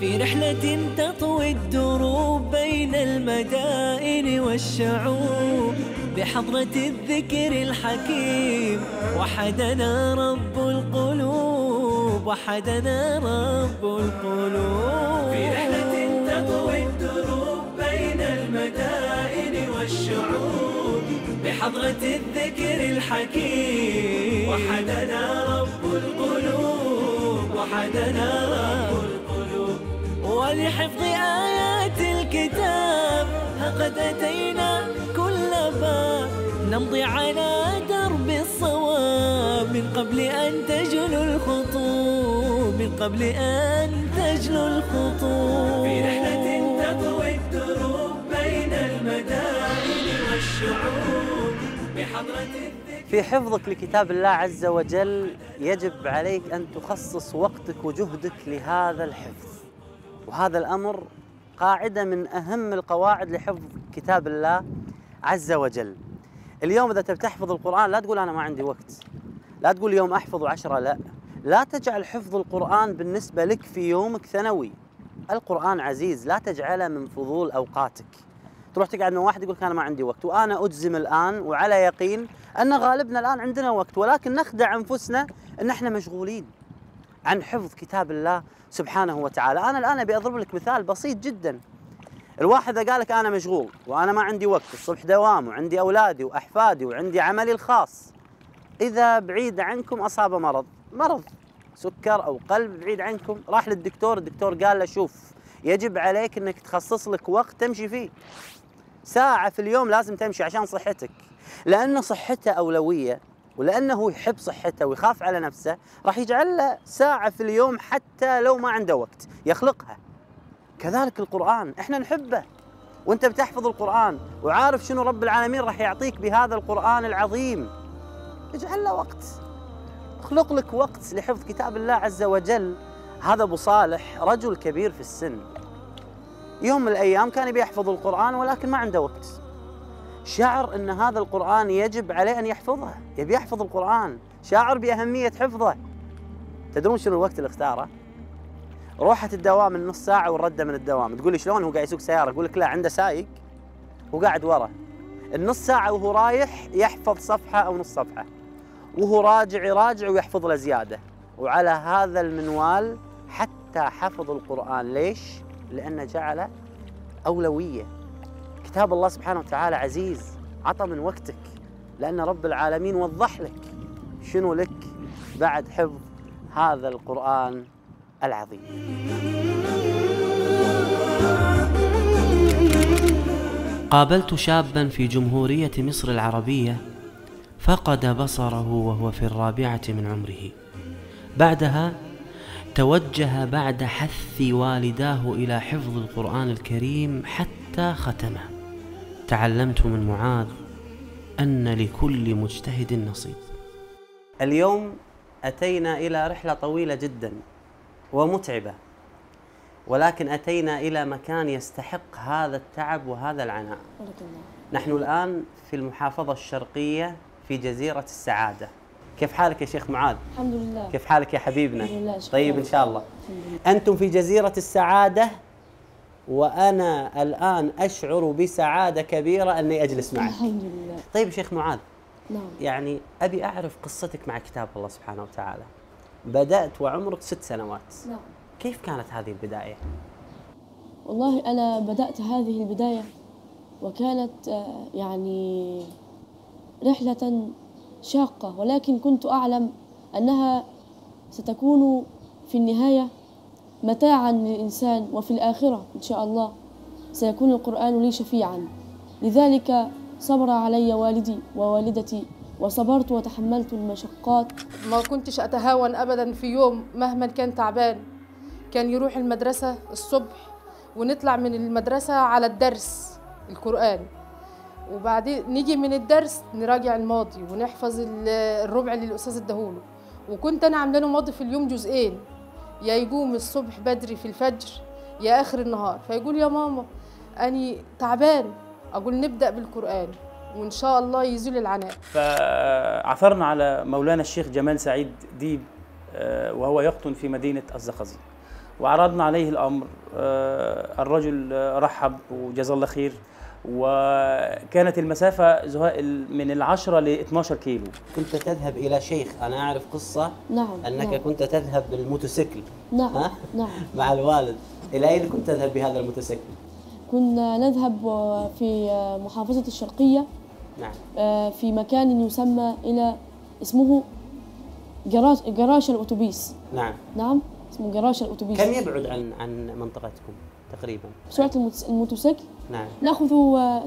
في رحلة تطوي الدروب بين المدائن والشعوب، بحضرة الذكر الحكيم وحدنا رب القلوب، وحدنا رب القلوب. في رحلة تطوي الدروب بين المدائن والشعوب، بحضرة الذكر الحكيم وحدنا رب القلوب، وحدنا رب القلوب. ولحفظ آيات الكتاب قد أتينا كل باب، نمضي على درب الصواب من قبل أن تجلو الخطوب، من قبل أن تجلو الخطوب. في رحلة تطوي الدروب بين المدائن والشعوب، بحضرة الذكر. في حفظك لكتاب الله عز وجل يجب عليك أن تخصص وقتك وجهدك لهذا الحفظ، وهذا الأمر قاعدة من أهم القواعد لحفظ كتاب الله عز وجل. اليوم إذا تبي تحفظ القرآن لا تقول أنا ما عندي وقت، لا تقول يوم أحفظ 10، لا تجعل حفظ القرآن بالنسبة لك في يومك ثانوي. القرآن عزيز، لا تجعله من فضول أوقاتك. تروح تقعد مع واحد يقول أنا ما عندي وقت، وأنا أجزم الآن وعلى يقين أن غالبنا الآن عندنا وقت، ولكن نخدع أنفسنا أن احنا مشغولين عن حفظ كتاب الله سبحانه وتعالى. أنا الآن أبي أضرب لك مثال بسيط جدا. الواحد إذا قال لك أنا مشغول وأنا ما عندي وقت، الصبح دوام وعندي أولادي وأحفادي وعندي عملي الخاص، إذا بعيد عنكم أصاب مرض سكر أو قلب بعيد عنكم، راح للدكتور، الدكتور قال له شوف يجب عليك أنك تخصص لك وقت تمشي فيه، ساعة في اليوم لازم تمشي عشان صحتك، لأن صحته أولوية، ولأنه يحب صحته ويخاف على نفسه راح يجعل له ساعة في اليوم حتى لو ما عنده وقت يخلقها. كذلك القرآن احنا نحبه، وانت بتحفظ القرآن وعارف شنو رب العالمين راح يعطيك بهذا القرآن العظيم، اجعل له وقت، اخلق لك وقت لحفظ كتاب الله عز وجل. هذا أبو صالح رجل كبير في السن، يوم من الأيام كان يبي يحفظ القرآن ولكن ما عنده وقت، شعر أن هذا القرآن يجب عليه أن يحفظه، يبي يحفظ القرآن، شاعر بأهمية حفظه. تدرون شنو الوقت اللي اختاره؟ روحة الدوام من نص ساعة والردة من الدوام. تقول لي شلون هو قاعد يسوق سيارة؟ أقول لك لا، عنده سايق وقاعد ورا، النص ساعة وهو رايح يحفظ صفحة أو نص صفحة، وهو راجع يراجع ويحفظ له زيادة، وعلى هذا المنوال حتى حفظ القرآن. ليش؟ لأنه جعله أولوية. كتاب الله سبحانه وتعالى عزيز، عطى من وقتك، لأن رب العالمين وضح لك شنو لك بعد حفظ هذا القرآن العظيم. قابلت شابا في جمهورية مصر العربية فقد بصره وهو في 4 من عمره. بعدها توجه بعد حث والداه إلى حفظ القرآن الكريم حتى ختمه. تعلمت من معاذ أن لكل مجتهد نصيب. اليوم أتينا إلى رحلة طويلة جدا ومتعبة، ولكن أتينا إلى مكان يستحق هذا التعب وهذا العناء. نحن الآن في المحافظة الشرقية في جزيرة السعادة. كيف حالك يا شيخ معاذ؟ الحمد لله. كيف حالك يا حبيبنا؟ الحمد لله. طيب إن شاء الله. أنتم في جزيرة السعادة، وأنا الآن أشعر بسعادة كبيرة أني أجلس معك. الحمد لله. طيب شيخ معاذ، نعم. يعني أبي أعرف قصتك مع كتاب الله سبحانه وتعالى. بدأت وعمرك 6 سنوات. نعم. كيف كانت هذه البداية؟ والله أنا بدأت هذه البداية وكانت يعني رحلة شاقة، ولكن كنت أعلم أنها ستكون في النهاية متاعا للإنسان، وفي الآخرة إن شاء الله سيكون القرآن لي شفيعا. لذلك صبر علي والدي ووالدتي، وصبرت وتحملت المشقات. ما كنتش أتهاون أبدا في يوم مهما كان تعبان. كان يروح المدرسة الصبح ونطلع من المدرسة على الدرس القرآن، وبعدين نيجي من الدرس نراجع الماضي ونحفظ الربع اللي الأستاذ اداهوله. وكنت أنا عامله له ماضي في اليوم جزئين، يا يقوم الصبح بدري في الفجر يا آخر النهار، فيقول يا ماما أني تعبان، أقول نبدأ بالقرآن وإن شاء الله يزول العناء. فعثرنا على مولانا الشيخ جمال سعيد ديب، وهو يقطن في مدينة الزقازيق، وعرضنا عليه الأمر. الرجل رحب وجزاه الله خير، وكانت المسافة من 10 ل 12 كيلو. كنت تذهب إلى شيخ، أنا أعرف قصة نعم. أنك نعم. كنت تذهب بالموتوسيكل. نعم. ها؟ نعم. مع الوالد. إلى أين كنت تذهب بهذا الموتوسيكل؟ كنا نذهب في محافظة الشرقية. نعم. في مكان يسمى اسمه جراش الأتوبيس. نعم. نعم، اسمه جراش الأتوبيس. كم يبعد عن منطقتكم تقريبا؟ سرعة الموتوسيكل نعم. نأخذ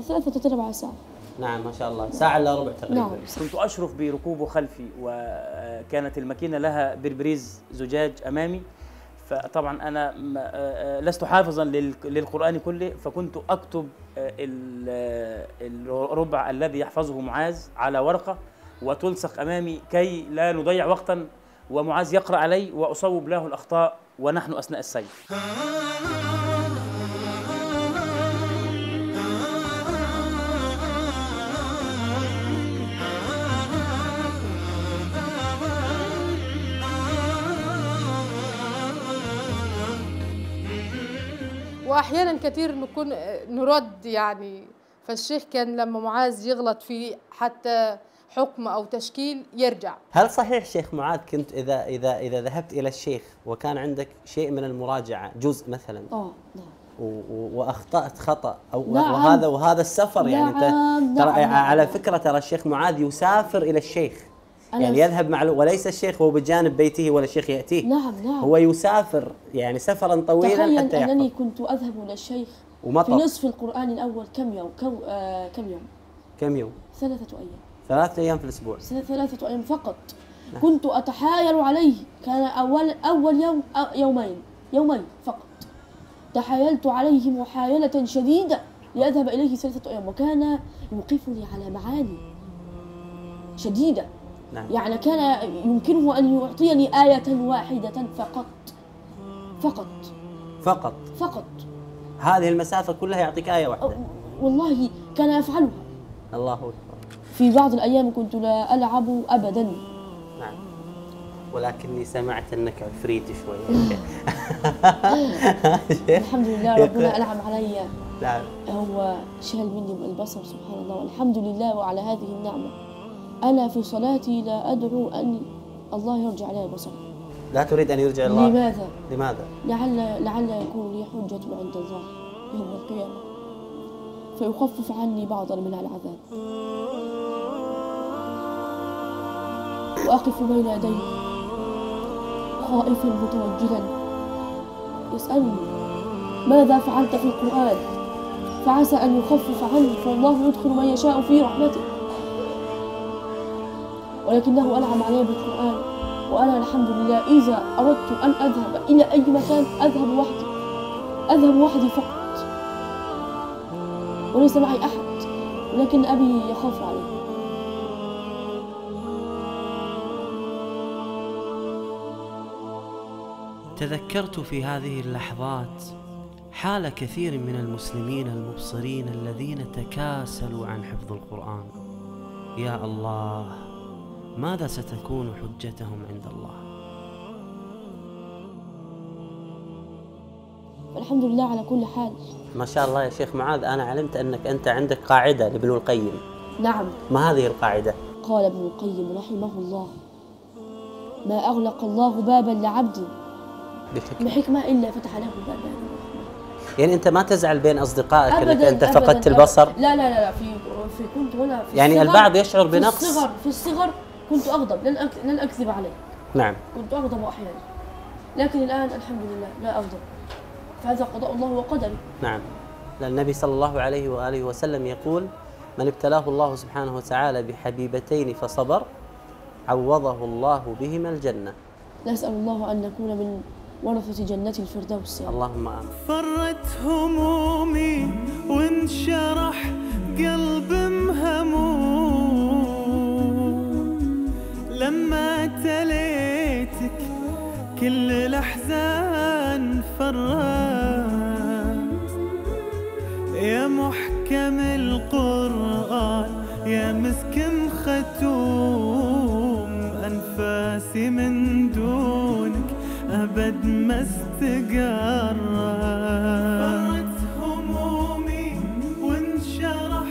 3 4 ساعات. نعم ما شاء الله، ساعة إلا ربع تقريبا. نعم. كنت أشرف بركوبه خلفي، وكانت الماكينة لها بربريز زجاج أمامي، فطبعا أنا لست حافظا للقرآن كله، فكنت أكتب الربع الذي يحفظه معاذ على ورقة وتلصق أمامي كي لا نضيع وقتا، ومعاذ يقرأ علي وأصوب له الأخطاء ونحن أثناء السير. واحيانا كثير نكون نرد يعني. فالشيخ كان لما معاذ يغلط في حتى حكم او تشكيل يرجع. هل صحيح شيخ معاذ كنت إذا ذهبت إلى الشيخ وكان عندك شيء من المراجعة، جزء مثلا، نعم. واخطات خطا او نعم. وهذا السفر، يعني نعم. ترى نعم. على فكره ترى الشيخ معاذ يسافر الى الشيخ، يعني يذهب مع وليس الشيخ هو بجانب بيته ولا الشيخ ياتيه. نعم. هو يسافر يعني سفرا طويلا حتى تخيل أنني يحفظ. كنت أذهب إلى الشيخ ومطر. في نصف القرآن الأول كم يوم؟ كم يوم؟ 3 أيام. 3 أيام في الاسبوع. 3 أيام فقط. نعم. كنت أتحايل عليه. كان أول يوم يومين فقط. تحايلت عليه محايلة شديدة لأذهب إليه 3 أيام، وكان يوقفني على معاني شديدة. نعم. يعني كان يمكنه أن يعطيني آية واحدة فقط. هذه المسافة كلها يعطيك آية واحدة. والله كان يفعلها. الله أكبر. في بعض الأيام كنت لا ألعب أبدا. نعم. ولكني سمعت أنك عفريت شوي. الحمد لله ربنا أنعم علي. نعم. هو شال مني البصر سبحان الله، والحمد لله وعلى هذه النعمة. أنا في صلاتي لا أدعو أن الله يرجع لي البصر. لا تريد أن يرجع الله؟ لماذا؟ لعل يكون لي حجة عند الله يوم القيامة فيخفف عني بعضا من العذاب، وأقف بين يديه خائفا متوجلا يسألني ماذا فعلت في القرآن، فعسى أن يخفف عني، فالله يدخل من يشاء في رحمته. ولكنه أنعم علي بالقرآن، وأنا الحمد لله إذا أردت أن أذهب إلى أي مكان أذهب وحدي فقط، وليس معي أحد، ولكن أبي يخاف علي. تذكرت في هذه اللحظات حال كثير من المسلمين المبصرين الذين تكاسلوا عن حفظ القرآن. يا الله، ماذا ستكون حجتهم عند الله؟ الحمد لله على كل حال. ما شاء الله يا شيخ معاذ، أنا علمت أنك أنت عندك قاعدة لابن القيم. نعم. ما هذه القاعدة؟ قال ابن القيم رحمه الله: ما أغلق الله بابا لعبد بحكمة إلا فتح له بابا. يعني أنت ما تزعل بين أصدقائك أنك أنت أبداً فقدت البصر؟ لا في كنت هنا في يعني الصغر، البعض يشعر بنقص. في الصغر كنت أغضب، لن أكذب عليك. نعم. كنت أغضب أحيانا، لكن الآن الحمد لله لا أغضب، فهذا قضاء الله وقدره. نعم. النبي صلى الله عليه وآله وسلم يقول: من ابتلاه الله سبحانه وتعالى بحبيبتين فصبر عوضه الله بهما الجنة. نسأل الله أن نكون من ورثة جنة الفردوس. اللهم آمين. فرت همومي وانشرح قلب مهموم لما تليتك كل الأحزان فرت، يا محكم القرآن يا مسك ختوم، أنفاسي من دونك أبد ما استقرت، فرت همومي وانشرح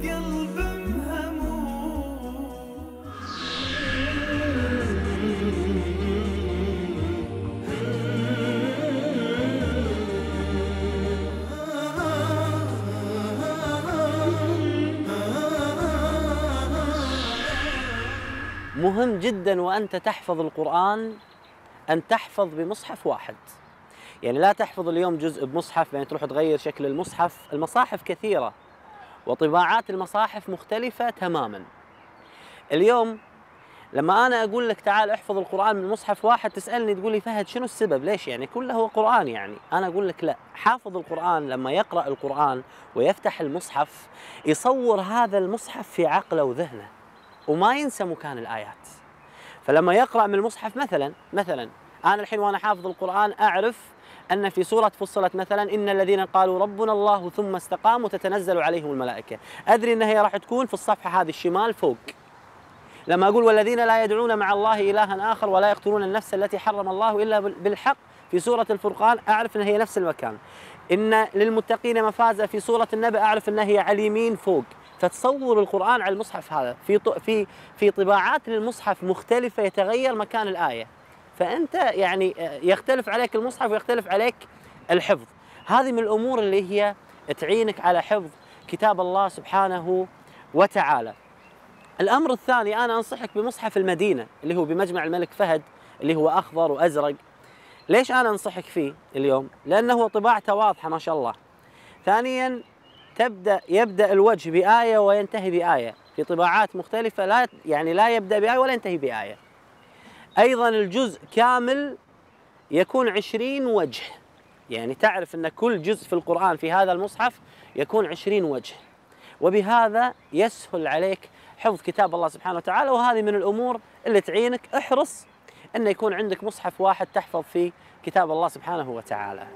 قلب مهموم. مهم جدا وأنت تحفظ القرآن أن تحفظ بمصحف واحد. يعني لا تحفظ اليوم جزء بمصحف بعدين تروح تغير شكل المصحف. المصاحف كثيرة وطباعات المصاحف مختلفة تماما. اليوم لما أنا أقول لك تعال احفظ القرآن من مصحف واحد، تسألني تقول لي فهد شنو السبب؟ ليش يعني كله هو قرآن؟ يعني أنا أقول لك لا، حافظ القرآن لما يقرأ القرآن ويفتح المصحف يصور هذا المصحف في عقله وذهنه وما ينسى مكان الآيات. فلما يقرأ من المصحف مثلا أنا الحين وأنا حافظ القرآن أعرف أن في سورة فصلت مثلا إن الذين قالوا ربنا الله ثم استقاموا تتنزل عليهم الملائكة، أدري أن هي راح تكون في الصفحة هذه الشمال فوق. لما أقول والذين لا يدعون مع الله إلها آخر ولا يقتلون النفس التي حرم الله إلا بالحق في سورة الفرقان، أعرف أن هي نفس المكان. إن للمتقين مفازة في سورة النبأ، أعرف أن هي على اليمين فوق. فتصور القرآن على المصحف هذا في طباعات للمصحف مختلفة يتغير مكان الآية، فأنت يعني يختلف عليك المصحف ويختلف عليك الحفظ. هذه من الأمور اللي هي تعينك على حفظ كتاب الله سبحانه وتعالى. الأمر الثاني، أنا أنصحك بمصحف المدينة اللي هو بمجمع الملك فهد اللي هو أخضر وأزرق. ليش أنا أنصحك فيه اليوم؟ لأنه طباعته واضحة ما شاء الله. ثانياً يبدأ الوجه بآية وينتهي بآية، في طباعات مختلفة لا يبدأ بآية ولا ينتهي بآية. أيضاً الجزء كامل يكون 20 وجه، يعني تعرف أن كل جزء في القرآن في هذا المصحف يكون 20 وجه، وبهذا يسهل عليك حفظ كتاب الله سبحانه وتعالى. وهذه من الأمور اللي تعينك. احرص أن يكون عندك مصحف واحد تحفظ فيه كتاب الله سبحانه وتعالى.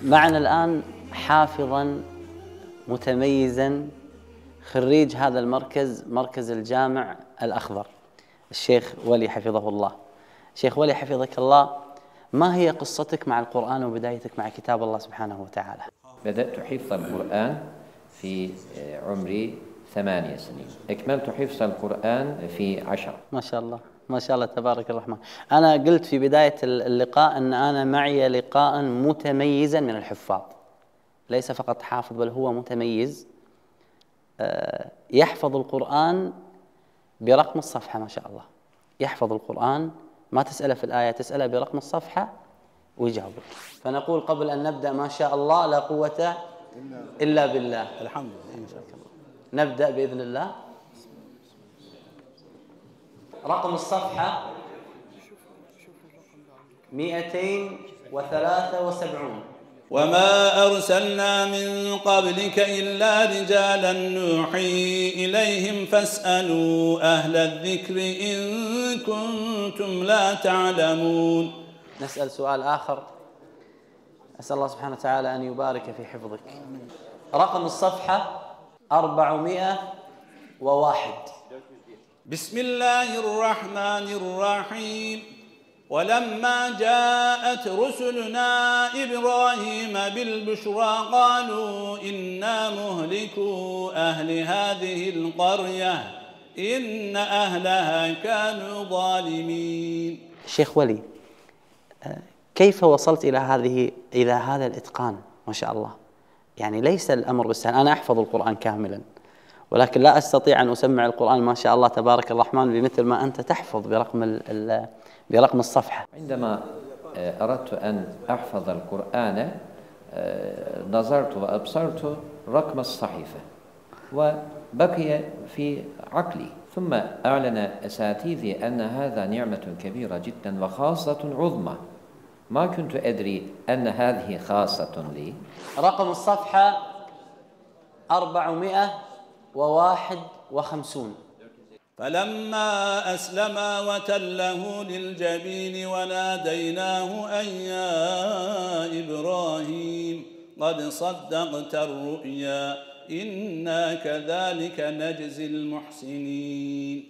معنا الآن حافظاً متميزاً خريج هذا المركز، مركز الجامع الأخضر، الشيخ ولي حفظه الله. شيخ ولي حفظك الله، ما هي قصتك مع القرآن وبدايتك مع كتاب الله سبحانه وتعالى؟ بدأت حفظ القرآن في عمري 8 سنين، أكملت حفظ القرآن في 10. ما شاء الله ما شاء الله تبارك الرحمن. أنا قلت في بداية اللقاء أن أنا معي لقاء متميزا من الحفاظ، ليس فقط حافظ بل هو متميز، يحفظ القرآن برقم الصفحة ما شاء الله. يحفظ القرآن، ما تسأله في الآية، تسأله برقم الصفحة ويجاوبك. فنقول قبل أن نبدأ ما شاء الله لا قوة إلا بالله. الحمد لله. نبدأ بإذن الله. رقم الصفحة 273. وما أرسلنا من قبلك إلا رجالا نوحي إليهم فاسألوا أهل الذكر إن كنتم لا تعلمون. نسأل سؤال آخر، أسأل الله سبحانه وتعالى أن يبارك في حفظك. رقم الصفحة 401. بسم الله الرحمن الرحيم. ولما جاءت رسلنا إبراهيم بالبشرى قالوا إنا مهلكو أهل هذه القرية إن أهلها كانوا ظالمين. شيخ ولي، كيف وصلت إلى هذا الإتقان ما شاء الله؟ يعني ليس الأمر بالسهل. أنا أحفظ القرآن كاملا ولكن لا أستطيع أن أسمع القرآن ما شاء الله تبارك الرحمن بمثل ما أنت تحفظ برقم الصفحة. عندما أردت أن أحفظ القرآن نظرت وأبصرت رقم الصحيفة وبقي في عقلي، ثم أعلن أساتذتي أن هذا نعمة كبيرة جدا وخاصة عظمى، ما كنت أدري أن هذه خاصة لي. رقم الصفحة 451. فلما أسلما وتله للجبين وناديناه أن يا إبراهيم قد صدقت الرؤيا إنا كذلك نجزي المحسنين.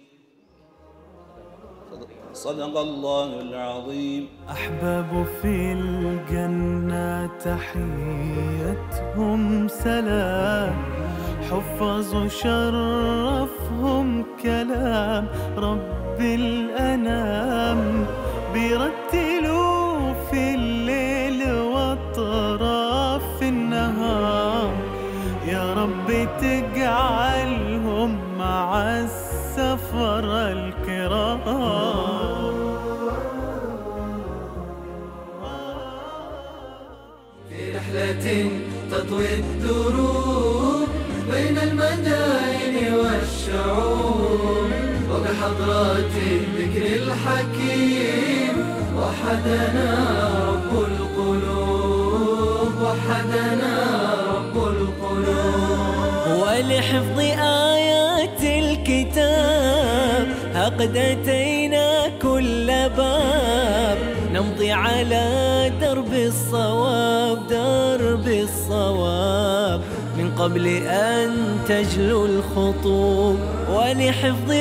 صدق الله العظيم. أحباب في الجنة تحيتهم سلام، حفظوا شرفهم كلام رب الأنام، بيرتلوا في الليل وأطراف النهار، يا رب تجعلهم مع السفر الكرام. في رحلة تطوي الدروب بين المدائن والشعوب، وبحضرات الذكر الحكيم وحدنا رب القلوب، وحدنا رب القلوب. ولحفظ آيات الكتاب قد أتينا كل باب، نمضي على درب الصواب، درب الصواب، من قبل أن تجلو الخطوب. ولحفظ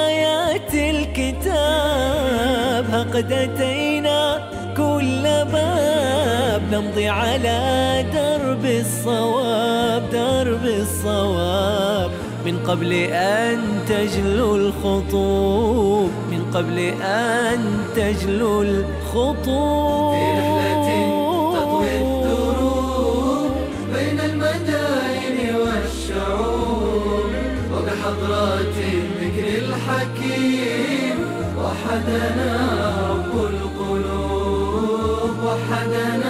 آيات الكتاب قد أتينا كل باب، نمضي على درب الصواب، درب الصواب، من قبل أن تجلو الخطوب، من قبل أن تجلو الخطوب. في رحلة تطوي الدروب بين المدائن والشعوب، وبحضرات الذكر الحكيم وحدنا رب القلوب، وحدنا